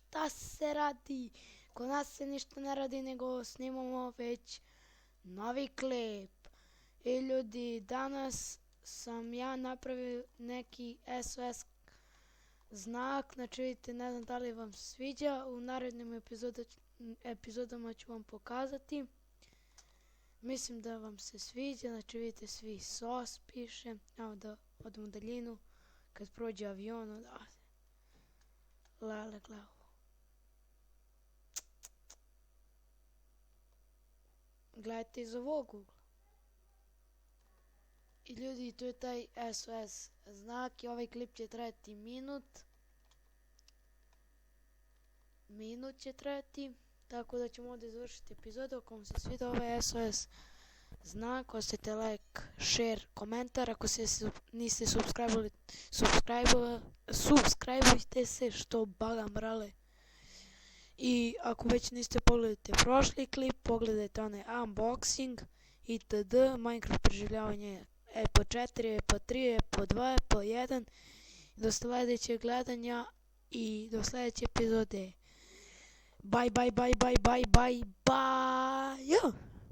šta se radi? Kod nas se ništa ne radi, nego snimamo već novi klip. I ljudi, danas sam ja napravio neki SOS znak, znači vidite, ne znam da li vam se sviđa, u narednim epizodama ću vam pokazati. Mislim da vam se sviđa, znači vidite, svi SOS piše. Evo da odem u daljinu, kad prođe avion, da lele glavu. Gledajte iz ovog ugla. I ljudi, to je taj SOS znak i ovaj klip će trajati minut. Minut će trajati, tako da ćemo ovdje završiti epizodu. Ako vam se sviđa ovaj SOS znak, ostavite like, share, komentar. Ako se niste subscribeujte se, što baga mrale. I ako već niste pogledajte prošli klip, pogledajte onaj unboxing itd. Minecraft preživljavanje EPO 4, EPO 3, EPO 2, EPO 1. Do sljedećeg gledanja i do sljedeće epizode. Bye bye bye bye bye bye bye.